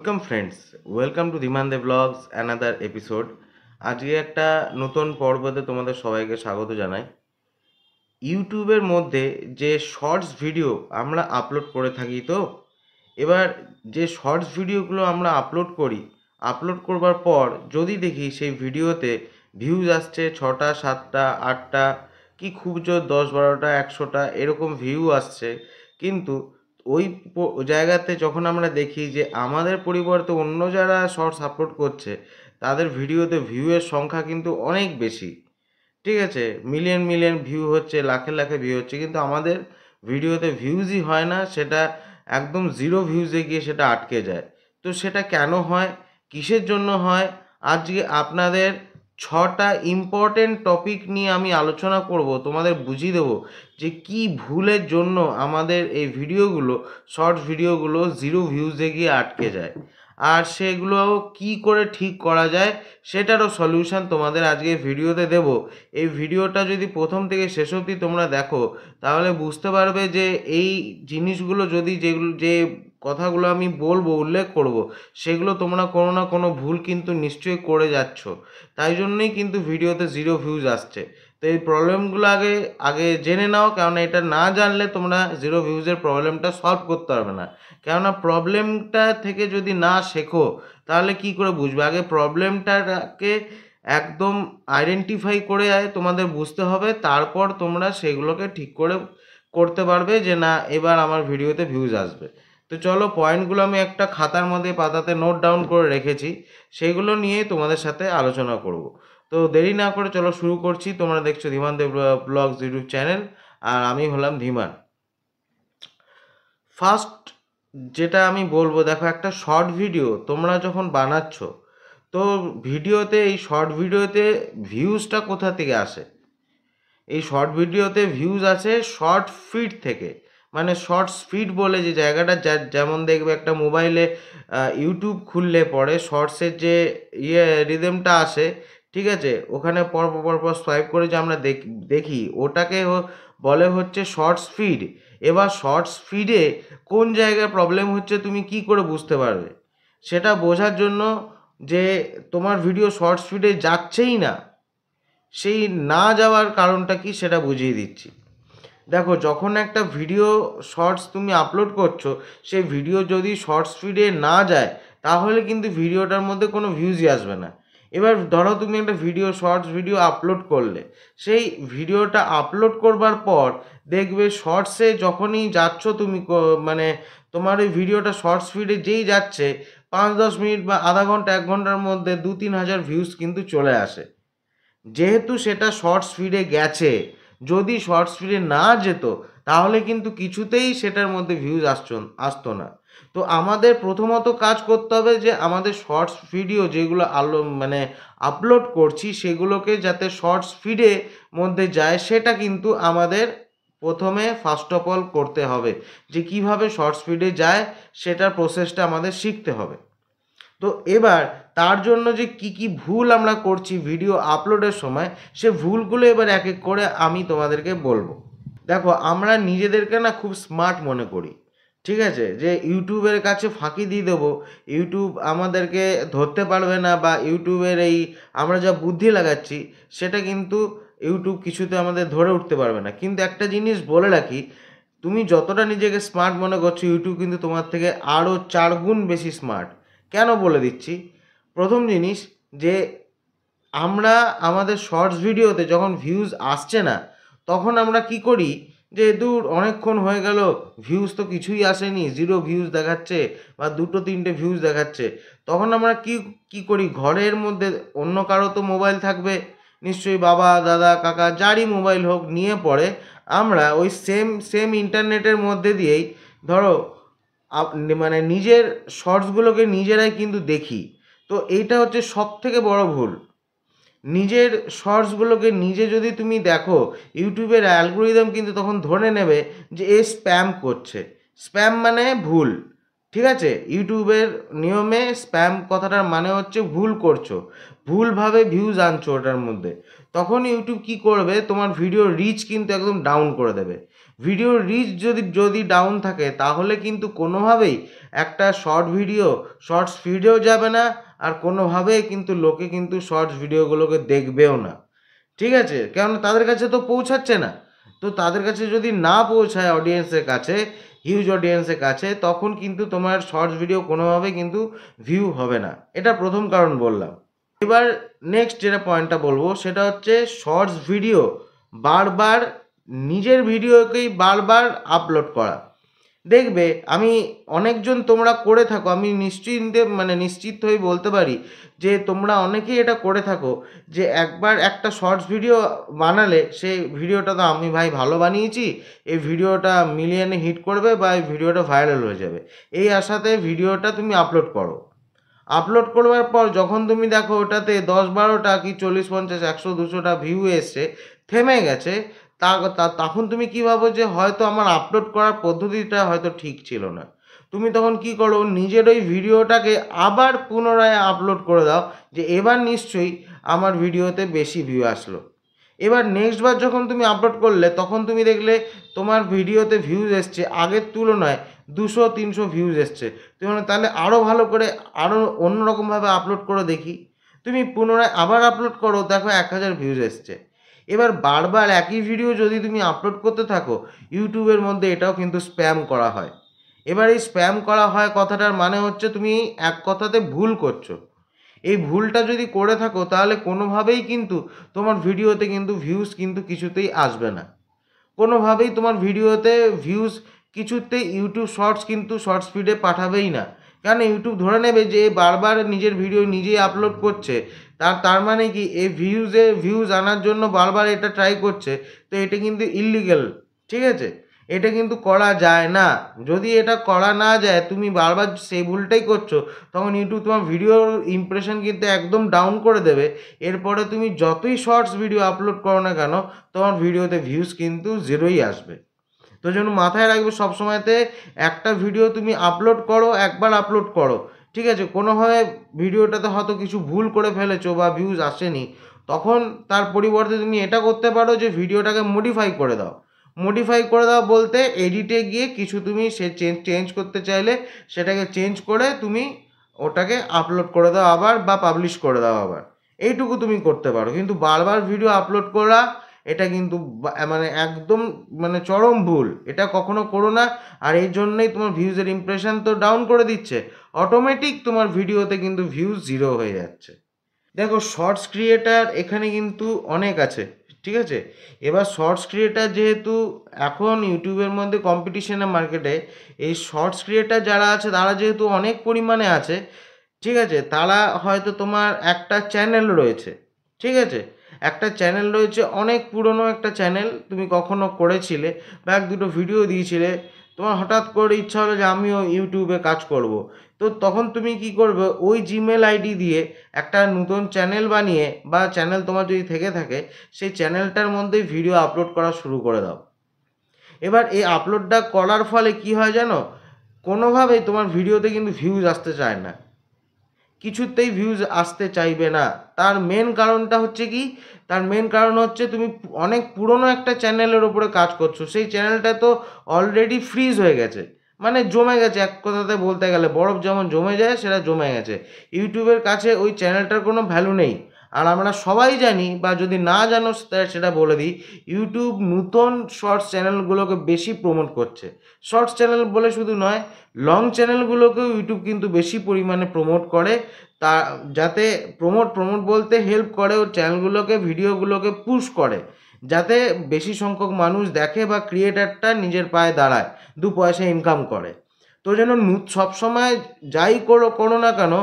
Welcome friends, welcome to Dhiman De blogs another episode. আজকে একটা নতুন পর্বতে তোমাদের সবাইকে স্বাগত জানাই। ইউটিউবের মধ্যে যে শর্টস ভিডিও আমরা আপলোড করে থাকি, তো এবার যে শর্টস ভিডিওগুলো আমরা আপলোড করবার পর যদি দেখি সেই ভিডিওতে ভিউজ আসছে 6টা 7টা 8টা কি খুব জোর 10 12টা 100টা এরকম ভিউ আসছে, কিন্তু ওই জায়গাতে যখন আমরা দেখি যে আমাদের পরিবর্তে অন্য যারা শর্টস আপলোড করছে তাদের ভিডিওতে ভিউয়ের সংখ্যা কিন্তু অনেক বেশি, ঠিক আছে, মিলিয়ন মিলিয়ন ভিউ হচ্ছে, লাখে লাখে ভিউ হচ্ছে, কিন্তু আমাদের ভিডিওতে ভিউজই হয় না, সেটা একদম জিরো ভিউজে গিয়ে সেটা আটকে যায়। তো সেটা কেন হয়, কিসের জন্য হয়, আজকে আপনাদের 6টা ইম্পর্টেন্ট টপিক নিয়ে আমি আলোচনা করব, তোমাদের বুঝিয়ে দেবো যে কি ভুলের জন্য আমাদের এই ভিডিওগুলো, শর্টস ভিডিওগুলো জিরো ভিউজে গিয়ে আটকে যায়, আর সেগুলো কি করে ঠিক করা যায় সেটারও সলিউশন তোমাদের আজকে ভিডিওতে দেব। এই ভিডিওটা যদি প্রথম থেকে শেষ অবধি তোমরা দেখো তাহলে বুঝতে পারবে যে এই জিনিসগুলো যদি যে কথাগুলো আমি বলবো, উল্লেখ করব, সেগুলো তোমরা কোনো না কোনো ভুল কিন্তু নিশ্চয়ই করে যাচ্ছ, তাই জন্যই কিন্তু ভিডিওতে জিরো ভিউজ আসছে। তো এই প্রবলেমগুলো আগে আগে জেনে নাও, কেননা এটা না জানলে তোমরা জিরো ভিউজের প্রবলেমটা সলভ করতে পারবে না। কেননা প্রবলেমটা থেকে যদি না শেখো তাহলে কি করে বুঝবে, আগে প্রবলেমটাকে একদম আইডেন্টিফাই করে তোমাদের বুঝতে হবে, তারপর তোমরা সেগুলোকে ঠিক করে করতে পারবে যে না এবার আমার ভিডিওতে ভিউজ আসবে। তো চলো, পয়েন্টগুলো আমি একটা খাতার মধ্যে পাতাতে নোট ডাউন করে রেখেছি, সেগুলো নিয়েই তোমাদের সাথে আলোচনা করব। তো দেরি না করে চলো শুরু করছি। তোমরা দেখছো ধীমান দেব ব্লগস ইউটিউব চ্যানেল, আর আমি হলাম ধীমান। ফার্স্ট যেটা আমি বলবো, দেখো, একটা শর্ট ভিডিও তোমরা যখন বানাচ্ছ, তো ভিডিওতে এই শর্ট ভিডিওতে ভিউজটা কোথা থেকে আসে? এই শর্ট ভিডিওতে ভিউজ আসে শর্ট ফিড থেকে, মানে শর্ট স্পিড বলে যে জায়গাটা, যেমন দেখবে একটা মোবাইলে ইউটিউব খুললে পরে শর্টসের যে রিদমটা আসে, ঠিক আছে, ওখানে পরপর পরপর সোয়াইপ করে যে আমরা দেখি ওটাকে বলে হচ্ছে শর্ট স্পিড। এবার শর্ট স্পিডে কোন জায়গায় প্রবলেম হচ্ছে তুমি কি করে বুঝতে পারবে? সেটা বোঝার জন্য যে তোমার ভিডিও শর্ট স্পিডে যাচ্ছেই না, সেই না যাওয়ার কারণটা কি সেটা বুঝিয়ে দিচ্ছি। দেখো, যখন একটা ভিডিও শর্টস তুমি আপলোড করছো, সেই ভিডিও যদি শর্ট স্পিডে না যায় তাহলে কিন্তু ভিডিওটার মধ্যে কোনো ভিউজই আসবে না। এবার ধরো তুমি একটা শর্টস ভিডিও আপলোড করলে, সেই ভিডিওটা আপলোড করবার পর দেখবে শর্টসে যখনই যাচ্ছ তুমি, মানে তোমার ওই ভিডিওটা শর্ট স্পিডে যেই যাচ্ছে 5-10 মিনিট বা আধা ঘন্টা 1 ঘন্টার মধ্যে 2-3 হাজার ভিউজ কিন্তু চলে আসে, যেহেতু সেটা শর্ট স্পিডে গেছে। যদি শর্ট স্পিডে না যেত তাহলে কিন্তু কিছুতেই সেটার মধ্যে ভিউজ আসতো না। তো আমাদের প্রথমত কাজ করতে হবে যে আমাদের শর্টস ভিডিও যেগুলো মানে আপলোড করছি সেগুলোকে যাতে শর্ট স্পিডে মধ্যে যায়, সেটা কিন্তু আমাদের প্রথমে ফার্স্ট অফ অল করতে হবে, যে কিভাবে শর্ট স্পিডে যায় সেটার প্রসেসটা আমাদের শিখতে হবে। তো এবার তার জন্য যে কি কি ভুল আমরা করছি ভিডিও আপলোডের সময়, সে ভুলগুলো এবার এক এক করে আমি তোমাদেরকে বলবো। দেখো, আমরা নিজেদেরকে না খুব স্মার্ট মনে করি, ঠিক আছে, যে ইউটিউবের কাছে ফাঁকি দিয়ে দেবো, ইউটিউব আমাদেরকে ধরতে পারবে না, বা ইউটিউবের এই আমরা যা বুদ্ধি লাগাচ্ছি সেটা কিন্তু ইউটিউব কিছুতে আমাদের ধরে উঠতে পারবে না। কিন্তু একটা জিনিস বলে রাখি, তুমি যতটা নিজেকে স্মার্ট মনে করছো ইউটিউব কিন্তু তোমার থেকে আরও 4 গুণ বেশি স্মার্ট। কেন বলে দিচ্ছি। প্রথম জিনিস, যে আমরা আমাদের শর্টস ভিডিওতে যখন ভিউজ আসছে না তখন আমরা কি করি, যে দূর অনেকক্ষণ হয়ে গেল ভিউজ তো কিছুই আসেনি, জিরো ভিউজ দেখাচ্ছে বা 2-3টে ভিউজ দেখাচ্ছে, তখন আমরা কি কি করি, ঘরের মধ্যে অন্য কারো তো মোবাইল থাকবে নিশ্চয়ই, বাবা দাদা কাকা যারই মোবাইল হোক, নিয়ে পড়ে আমরা ওই সেম ইন্টারনেটের মধ্যে দিয়েই ধরো মানে নিজের শর্টসগুলোকে নিজেরাই কিন্তু দেখি। তো এইটা হচ্ছে সব থেকে বড় ভুল। নিজের শর্টসগুলোকে নিজে যদি তুমি দেখো, ইউটিউবের অ্যালগোরিদম কিন্তু তখন ধরে নেবে যে এ স্প্যাম করছে। স্প্যাম মানে ভুল, ঠিক আছে, ইউটিউবের নিয়মে স্প্যাম কথাটার মানে হচ্ছে ভুল করছো, ভুলভাবে ভিউজ আনছো ওটার মধ্যে। তখন ইউটিউব কি করবে, তোমার ভিডিও রিচ কিন্তু একদম ডাউন করে দেবে। ভিডিওর রিচ যদি ডাউন থাকে তাহলে কিন্তু কোনোভাবেই একটা শর্টস ভিডিও যাবে না, আর কোনোভাবেই কিন্তু লোকে কিন্তু শর্টস ভিডিওগুলোকে দেখবেও না। ঠিক আছে, কারণ তাদের কাছে তো পৌঁছাচ্ছে না। তো তাদের কাছে যদি না পৌঁছায় অডিয়েন্সের কাছে, হিউজ অডিয়েন্সের কাছে, তখন কিন্তু তোমার শর্টস ভিডিও কোনোভাবে কিন্তু ভিউ হবে না। এটা প্রথম কারণ বললাম। এবার নেক্সট যেটা পয়েন্টটা বলবো সেটা হচ্ছে শর্টস ভিডিও বারবার নিজের ভিডিওকেই বারবার আপলোড করা। দেখবে আমি অনেকজন তোমরা করে থাকো, আমি নিশ্চিত হয়ে বলতে পারি যে তোমরা অনেকেই এটা করে থাকো, যে একবার একটা শর্টস ভিডিও বানালে সেই ভিডিওটা তো আমি ভাই ভালো বানিয়েছি, এই ভিডিওটা মিলিয়নে হিট করবে বা এই ভিডিওটা ভাইরাল হয়ে যাবে, এই আশাতে ভিডিওটা তুমি আপলোড করো। আপলোড করবার পর যখন তুমি দেখো ওটাতে 10-12টা কি 40-50-100-200টা ভিউ এসছে, থেমে গেছে, তখন তুমি কি ভাবো যে হয়তো আমার আপলোড করার পদ্ধতিটা হয়তো ঠিক ছিল না। তুমি তখন কি করো, নিজের ওই ভিডিওটাকে আবার পুনরায় আপলোড করে দাও, যে এবার নিশ্চয়ই আমার ভিডিওতে বেশি ভিউ আসলো। এবার নেক্সট বার যখন তুমি আপলোড করলে তখন তুমি দেখলে তোমার ভিডিওতে ভিউজ এসছে আগের তুলনায় 200-300 ভিউজ এসছে। তুমি তাহলে আরও ভালো করে আরও অন্যরকমভাবে আপলোড করে দেখি। তুমি পুনরায় আবার আপলোড করো, দেখো 1000 ভিউজ এসছে। এবার বারবার একই ভিডিও যদি তুমি আপলোড করতে থাকো, ইউটিউবের মধ্যে এটাও কিন্তু স্প্যাম করা হয়। এবার এই স্প্যাম করা হয় কথাটার মানে হচ্ছে তুমি এক কথাতে ভুল করছো। এই ভুলটা যদি করে থাকো তাহলে কোনোভাবেই কিন্তু তোমার ভিডিওতে কিন্তু ভিউজ কিন্তু কিছুতেই আসবে না। কোনোভাবেই তোমার ভিডিওতে ভিউজ কিছুতেই ইউটিউব শর্টস ফিডে পাঠাবেই না। কারণ ইউটিউব ধরে নেবে যে বারবার নিজের ভিডিও নিজেই আপলোড করছে, তার মানে কি এই ভিউজ আনার জন্য বারবার এটা ট্রাই করছে। তো এটা কিন্তু ইল্লিগাল। ঠিক আছে, এটা কিন্তু করা যায় না। যদি এটা করা না যায়, তুমি বারবার সেই ভুলটাই করছো, তখন ইউটিউব তোমার ভিডিওর ইমপ্রেশন কিন্তু একদম ডাউন করে দেবে। এরপরে তুমি যতই শর্টস ভিডিও আপলোড করো না কেন, তোমার ভিডিওতে ভিউজ কিন্তু জিরোই আসবে। তো জন্য মাথায় রাখবে সবসময়তে, একটা ভিডিও তুমি আপলোড করো, একবার আপলোড করো, ঠিক আছে, কোনোভাবে ভিডিওটাতে হয়তো কিছু ভুল করে ফেলেছো বা ভিউজ আসেনি, তখন তার পরিবর্তে তুমি এটা করতে পারো যে ভিডিওটাকে মডিফাই করে দাও। মডিফাই করে দাও বলতে এডিটে গিয়ে কিছু তুমি চেঞ্জ করতে চাইলে সেটাকে চেঞ্জ করে তুমি ওটাকে আপলোড করে দাও আবার, বা পাবলিশ করে দাও আবার। এইটুকু তুমি করতে পারো, কিন্তু বারবার ভিডিও আপলোড করা এটা কিন্তু একদম চরম ভুল। এটা কখনো করো না। আর এই জন্যই তোমার ভিউজের ইমপ্রেশন তো ডাউন করে দিচ্ছে, অটোমেটিক তোমার ভিডিওতে কিন্তু ভিউজ জিরো হয়ে যাচ্ছে। দেখো শর্টস ক্রিয়েটার এখানে কিন্তু অনেক আছে। ঠিক আছে, এবার শর্টস ক্রিয়েটার যেহেতু এখন ইউটিউবের মধ্যে কম্পিটিশনের মার্কেটে, এই শর্টস ক্রিয়েটার যারা আছে তারা যেহেতু অনেক পরিমাণে আছে, ঠিক আছে, তারা হয়তো তোমার একটা চ্যানেল রয়েছে। ঠিক আছে, একটা চ্যানেল রয়েছে, অনেক পুরনো একটা চ্যানেল, তুমি কখনো করেছিলে বা 1-2টো ভিডিও দিয়েছিলে, তোমার হঠাৎ করে ইচ্ছা হলো যে আমিও ইউটিউবে কাজ করব। তো তখন তুমি কি করবে, ওই জিমেল আইডি দিয়ে একটা নতুন চ্যানেল বানিয়ে, বা চ্যানেল তোমার যদি থেকে থাকে সেই চ্যানেলটার মধ্যে ভিডিও আপলোড করা শুরু করে দাও। এবার এই আপলোডটা করার ফলে কি হয় জানো, কোনোভাবেই তোমার ভিডিওতে কিন্তু ভিউজ আসতে চায় না, কিছুতেই ভিউজ আসতে চাইবে না। তার মেন কারণটা হচ্ছে কি, তার মেন কারণ হচ্ছে তুমি অনেক পুরনো একটা চ্যানেলের ওপরে কাজ করছো, সেই চ্যানেলটা তো অলরেডি ফ্রিজ হয়ে গেছে, জমে গেছে। এক কথাতে বলতে গেলে বরফ যেমন জমে যায়, সেটা জমে গেছে। ইউটিউবের কাছে ওই চ্যানেলটার কোনো ভ্যালু নেই। আর আমরা সবাই জানি, বা যদি না জানো সেটা বলে দিই, ইউটিউব নতুন শর্টস চ্যানেলগুলোকে বেশি প্রমোট করছে। শর্টস চ্যানেল বলে শুধু নয়, লং চ্যানেলগুলোকেও ইউটিউব কিন্তু বেশি পরিমাণে প্রমোট করে, তা যাতে প্রমোট বলতে হেল্প করে, ও চ্যানেলগুলোকে ভিডিওগুলোকে পুশ করে, যাতে বেশি সংখ্যক মানুষ দেখে বা ক্রিয়েটারটা নিজের পায়ে দাঁড়ায়, 2 পয়সা ইনকাম করে। তো যেন সবসময় যাই করো না কেন,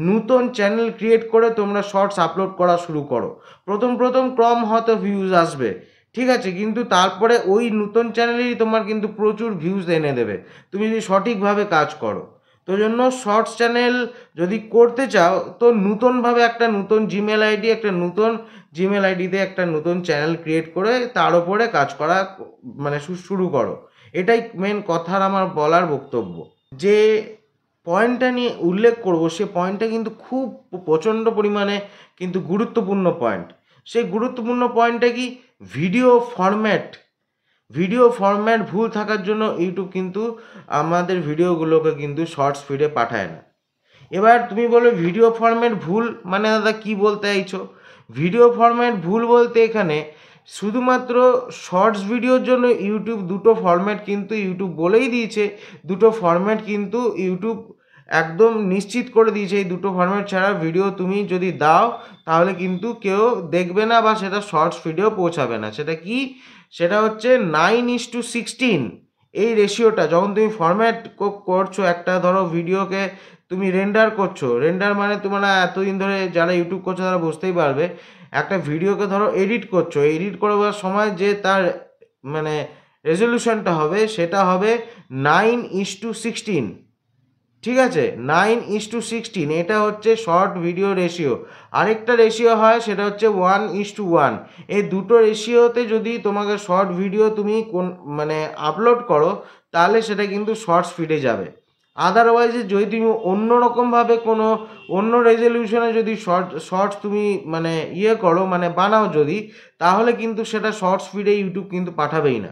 নতুন চ্যানেল ক্রিয়েট করে তোমরা শর্টস আপলোড করা শুরু করো। প্রথম কম হয়তো ভিউজ আসবে, ঠিক আছে, কিন্তু তারপরে ওই নতুন চ্যানেলেরই তোমার কিন্তু প্রচুর ভিউজ এনে দেবে, তুমি যদি সঠিকভাবে কাজ করো। তো জন্য শর্টস চ্যানেল যদি করতে চাও, তো নতুনভাবে একটা নতুন জিমেল আইডিতে একটা নতুন চ্যানেল ক্রিয়েট করে তার উপরে কাজ করা শুরু করো। এটাই মেন কথার আমার বলার বক্তব্য। যে পয়েন্টটা নিয়ে উল্লেখ করব, সে পয়েন্টটা কিন্তু খুব প্রচণ্ড পরিমাণে কিন্তু গুরুত্বপূর্ণ পয়েন্ট। সেই গুরুত্বপূর্ণ পয়েন্টটা কি, ভিডিও ফরম্যাট। ভিডিও ফরম্যাট ভুল থাকার জন্য ইউটিউব কিন্তু আমাদের ভিডিওগুলোকে কিন্তু শর্টস ফিডে পাঠায় না। এবার তুমি বলো ভিডিও ফরম্যাট ভুল মানে দাদা কি বলতে চাইছো? ভিডিও ফরম্যাট ভুল বলতে এখানে শুধুমাত্র শর্টস ভিডিওর জন্য ইউটিউব দুটো ফরম্যাট কিন্তু ইউটিউব বলেই দিয়েছে, দুটো ফরম্যাট কিন্তু ইউটিউব একদম নিশ্চিত করে দিয়েছে, এই দুটো ফরম্যাট ছাড়া ভিডিও তুমি যদি দাও তাহলে কিন্তু কেউ দেখবে না বা সেটা শর্টস ভিডিও পৌঁছাবে না। সেটা কি? সেটা হচ্ছে 9:16 এই রেশিওটা যখন তুমি ফরম্যাট করছো, একটা ধরো ভিডিওকে তুমি রেন্ডার করছো, রেন্ডার মানে তোমরা এতদিন ধরে যারা ইউটিউব করছো তারা বুঝতেই পারবে, একটা ভিডিওকে ধরো এডিট করছো, এডিট করবার সময় যে তার মানে রেজলিউশনটা হবে সেটা হবে 9:16, ঠিক আছে? 9:16 এটা হচ্ছে শর্ট ভিডিও রেশিও। আরেকটা রেশিও হয় সেটা হচ্ছে 1:1। এই দুটো রেশিওতে যদি তোমাকে শর্ট ভিডিও তুমি কোন মানে আপলোড করো তাহলে সেটা কিন্তু শর্টস ফিডে যাবে। আদারওয়াইজ যদি তুমি অন্যরকমভাবে কোনো অন্য রেজলিউশনে যদি শর্টস তুমি মানে করো মানে বানাও যদি, তাহলে কিন্তু সেটা শর্টস ফিডে ইউটিউব কিন্তু পাঠাবেই না।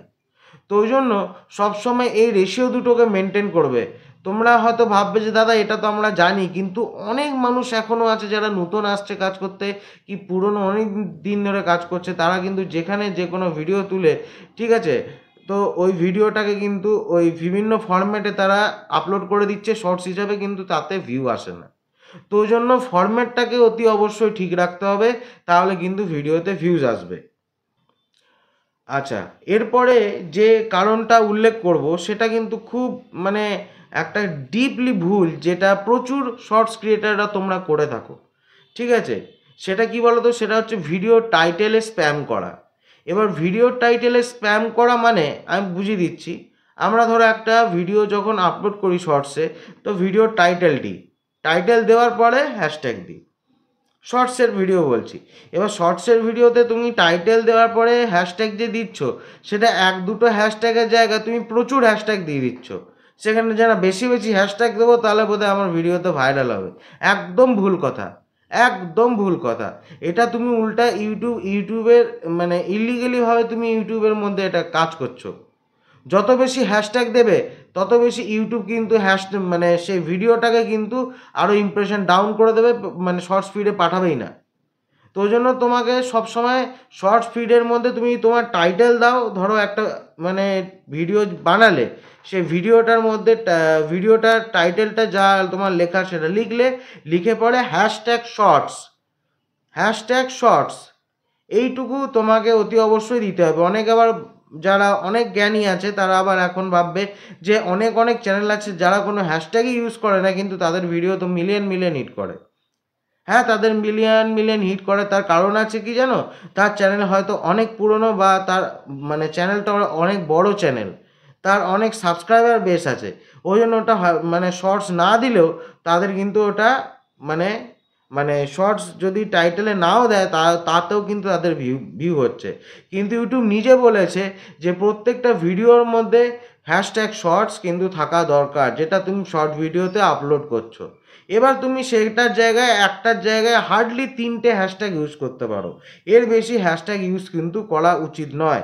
তো ওই জন্য সবসময় এই রেশিও দুটোকে মেনটেন করবে। তোমরা হয়তো ভাববে যে দাদা এটা তো আমরা জানি, কিন্তু অনেক মানুষ এখনও আছে যারা নতুন আসছে কাজ করতে, কি পুরনো অনেক দিন ধরে কাজ করছে, তারা কিন্তু যেখানে যে কোনো ভিডিও তুলে, ঠিক আছে, তো ওই ভিডিওটাকে কিন্তু ওই বিভিন্ন ফরম্যাটে তারা আপলোড করে দিচ্ছে শর্টস হিসাবে, কিন্তু তাতে ভিউ আসে না। তো ওই জন্য ফরম্যাটটাকে অতি অবশ্যই ঠিক রাখতে হবে, তাহলে কিন্তু ভিডিওতে ভিউজ আসবে। আচ্ছা, এরপরে যে কারণটা উল্লেখ করব সেটা কিন্তু খুব মানে একটা ডিপলি ভুল, যেটা প্রচুর শর্টস ক্রিয়েটাররা তোমরা করে থাকো, ঠিক আছে? সেটা কি বলো তো? সেটা হচ্ছে ভিডিও টাইটেলে স্প্যাম করা। এবার ভিডিও টাইটেলে স্প্যাম করা মানে আমি বুঝিয়ে দিচ্ছি। আমরা ধরো একটা ভিডিও যখন আপলোড করি শর্টসে, তো ভিডিও টাইটেল দিই, টাইটেল দেওয়ার পরে হ্যাশট্যাগ দিই, শর্টসের ভিডিও বলছি। এবার শর্টসের ভিডিওতে তুমি টাইটেল দেওয়ার পরে হ্যাশট্যাগ যে দিচ্ছ, সেটা এক দুটো হ্যাশট্যাগের জায়গায় তুমি প্রচুর হ্যাশট্যাগ দিয়ে দিচ্ছ। সেখানে যেন বেশি বেশি হ্যাশট্যাগ দেবো তাহলে বোধহয় আমার ভিডিওতে ভাইরাল হবে। একদম ভুল কথা, একদম ভুল কথা। এটা তুমি উল্টা ইউটিউবের মানে ইলিগালিভাবে তুমি ইউটিউবের মধ্যে এটা কাজ করছো। যত বেশি হ্যাশট্যাগ দেবে তত বেশি ইউটিউব কিন্তু মানে সেই ভিডিওটাকে কিন্তু আরও ইমপ্রেশন ডাউন করে দেবে, মানে শর্টস ফিডে পাঠাবেই না। তো ওই জন্য তোমাকে সবসময় শর্টস ফিডের মধ্যে তুমি তোমার টাইটেল দাও। ধরো একটা মানে ভিডিও বানালে, সেই ভিডিওটার মধ্যে ভিডিওটার টাইটেলটা যা তোমার লেখা সেটা লিখলে, লিখে পরে হ্যাশট্যাগ শর্টস এইটুকু তোমাকে অতি অবশ্যই দিতে হবে। অনেক আবার যারা অনেক জ্ঞানী আছে তারা আবার এখন ভাববে যে অনেক অনেক চ্যানেল আছে যারা কোনো হ্যাশট্যাগই ইউজ করে না, কিন্তু তাদের ভিডিও তো মিলিয়ন মিলিয়ন হিট করে। হ্যাঁ, তাদের মিলিয়ন মিলিয়ন হিট করে, তার কারণ আছে কি জানো? তার চ্যানেল হয়তো অনেক পুরনো, বা তার মানে চ্যানেলটা অনেক বড় চ্যানেল, তার অনেক সাবস্ক্রাইবার বেস আছে। ওই জন্য ওটা মানে শর্টস না দিলেও তাদের কিন্তু ওটা মানে মানে শর্টস যদি টাইটেলে নাও দেয় তাতেও কিন্তু তাদের ভিউ হচ্ছে। কিন্তু ইউটিউব নিজে বলেছে যে প্রত্যেকটা ভিডিওর মধ্যে হ্যাশট্যাগ শর্টস কিন্তু থাকা দরকার, যেটা তুমি শর্ট ভিডিওতে আপলোড করছো। এবার তুমি সেটার জায়গায় একটার জায়গায় হার্ডলি 3টে হ্যাশট্যাগ ইউজ করতে পারো, এর বেশি হ্যাশট্যাগ ইউজ কিন্তু করা উচিত নয়।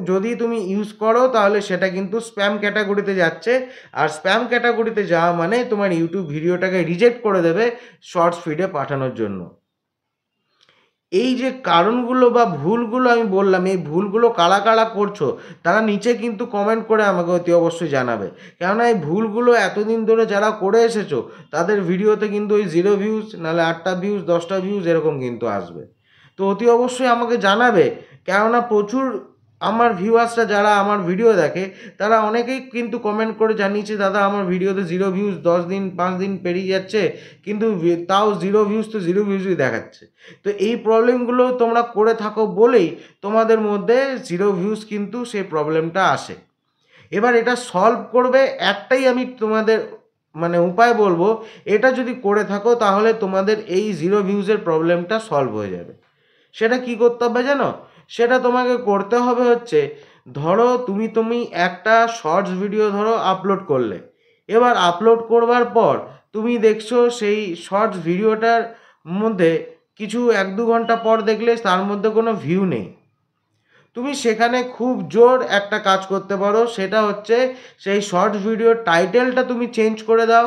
যদি তুমি ইউজ করো তাহলে সেটা কিন্তু স্প্যাম ক্যাটাগরিতে যাচ্ছে, আর স্প্যাম ক্যাটাগরিতে যাওয়া মানে তোমার ইউটিউব ভিডিওটাকে রিজেক্ট করে দেবে শর্টস ফিডে পাঠানোর জন্য। এই যে কারণগুলো বা ভুলগুলো আমি বললাম, এই ভুলগুলো কারা কারা করছো তারা নিচে কিন্তু কমেন্ট করে আমাকে অতি অবশ্যই জানাবে। কেননা এই ভুলগুলো এতদিন ধরে যারা করে এসেছো তাদের ভিডিওতে কিন্তু ওই 0 ভিউজ, নাহলে 8টা ভিউজ 10টা ভিউজ এরকম কিন্তু আসবে। তো অতি অবশ্যই আমাকে জানাবে, কেননা প্রচুর আমার ভিউয়ার্সরা যারা আমার ভিডিও দেখে তারা অনেকেই কিন্তু কমেন্ট করে জানিয়েছে, দাদা আমার ভিডিওতে 0 ভিউজ 10 দিন 5 দিন পেরিয়ে যাচ্ছে, কিন্তু তাও 0 ভিউজ তো 0 ভিউজই দেখাচ্ছে। তো এই প্রবলেমগুলো তোমরা করে থাকো বলেই তোমাদের মধ্যে 0 ভিউজ কিন্তু সেই প্রবলেমটা আসে। এবার এটা সলভ করবে একটাই আমি তোমাদের মানে উপায় বলবো, এটা যদি করে থাকো তাহলে তোমাদের এই 0 ভিউজের প্রবলেমটা সলভ হয়ে যাবে। সেটা কি করতে হবে জানো? সেটা তোমাকে করতে হবে হচ্ছে, ধরো তুমি একটা শর্টস ভিডিও ধরো আপলোড করলে, এবার আপলোড করবার পর তুমি দেখছো সেই শর্টস ভিডিওটার মধ্যে কিছু 1-2 ঘন্টা পর দেখলে তার মধ্যে কোনো ভিউ নেই। তুমি সেখানে খুব জোর একটা কাজ করতে পারো, সেটা হচ্ছে সেই শর্টস ভিডিওর টাইটেলটা তুমি চেঞ্জ করে দাও।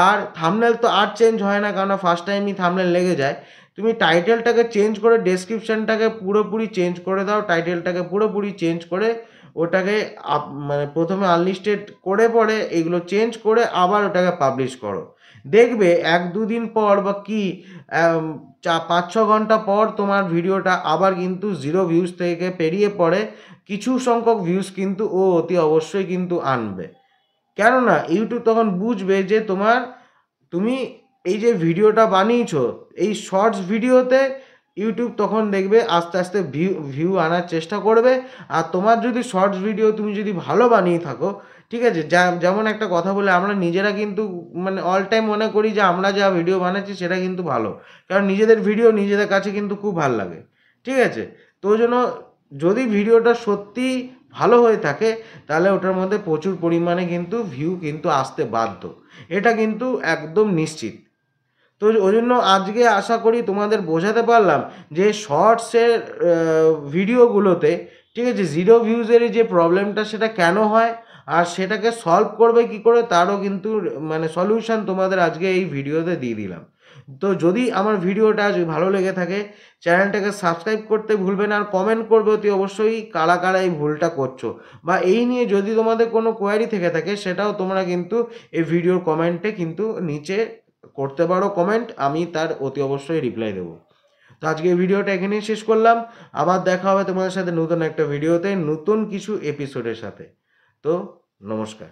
আর থাম্বনেল তো আর চেঞ্জ হয় না, কারণ ফার্স্ট টাইমই থাম্বনেল লেগে যায়। তুমি টাইটেলটাকে চেঞ্জ করে ডেসক্রিপশনটাকে পুরোপুরি চেঞ্জ করে দাও, টাইটেলটাকে পুরোপুরি চেঞ্জ করে ওটাকে মানে প্রথমে আনলিস্টেড করে পরে এগুলো চেঞ্জ করে আবার ওটাকে পাবলিশ করো। দেখবে 1-2 দিন পর বা কি 5-6 ঘন্টা পর তোমার ভিডিওটা আবার কিন্তু 0 ভিউজ থেকে পেরিয়ে পড়ে কিছু সংখ্যক ভিউজ কিন্তু ও অতি অবশ্যই কিন্তু আনবে। কেননা ইউটিউব তখন বুঝবে যে তুমি এই যে ভিডিওটা বানিয়েছো এই শর্টস ভিডিওতে, ইউটিউব তখন দেখবে আস্তে আস্তে ভিউ আনার চেষ্টা করবে। আর তোমার যদি শর্টস ভিডিও তুমি যদি ভালো বানিয়ে থাকো, ঠিক আছে, যেমন একটা কথা বলে আমরা নিজেরা কিন্তু মানে অল টাইম মনে করি যে আমরা যা ভিডিও বানাচ্ছি সেটা কিন্তু ভালো, কারণ নিজেদের ভিডিও নিজেদের কাছে কিন্তু খুব ভালো লাগে, ঠিক আছে। তো ওই জন্য যদি ভিডিওটা সত্যি ভালো হয়ে থাকে তাহলে ওটার মধ্যে প্রচুর পরিমাণে কিন্তু ভিউ কিন্তু আসতে বাধ্য, এটা কিন্তু একদম নিশ্চিত। তো ওই জন্য আজকে আশা করি তোমাদের বোঝাতে পারলাম যে শর্টসের ভিডিওগুলোতে, ঠিক আছে, 0 ভিউজের যে প্রবলেমটা সেটা কেন হয় আর সেটাকে সলভ করবে কি করে তারও কিন্তু মানে সলিউশন তোমাদের আজকে এই ভিডিওতে দিয়ে দিলাম। তো যদি আমার ভিডিওটা আজ ভালো লেগে থাকে চ্যানেলটাকে সাবস্ক্রাইব করতে ভুলবে না, আর কমেন্ট করবে অতি অবশ্যই কারা কারা এই ভুলটা করছো, বা এই নিয়ে যদি তোমাদের কোনো কোয়ারি থেকে থাকে সেটাও তোমরা কিন্তু এই ভিডিওর কমেন্টে কিন্তু নিচে করতে পারো কমেন্ট, আমি তার অতি অবশ্যই রিপ্লাই দেবো। তো আজকে এই ভিডিওটা এখানেই শেষ করলাম, আবার দেখা হবে তোমাদের সাথে নতুন একটা ভিডিওতে নতুন কিছু এপিসোডের সাথে। তো নমস্কার।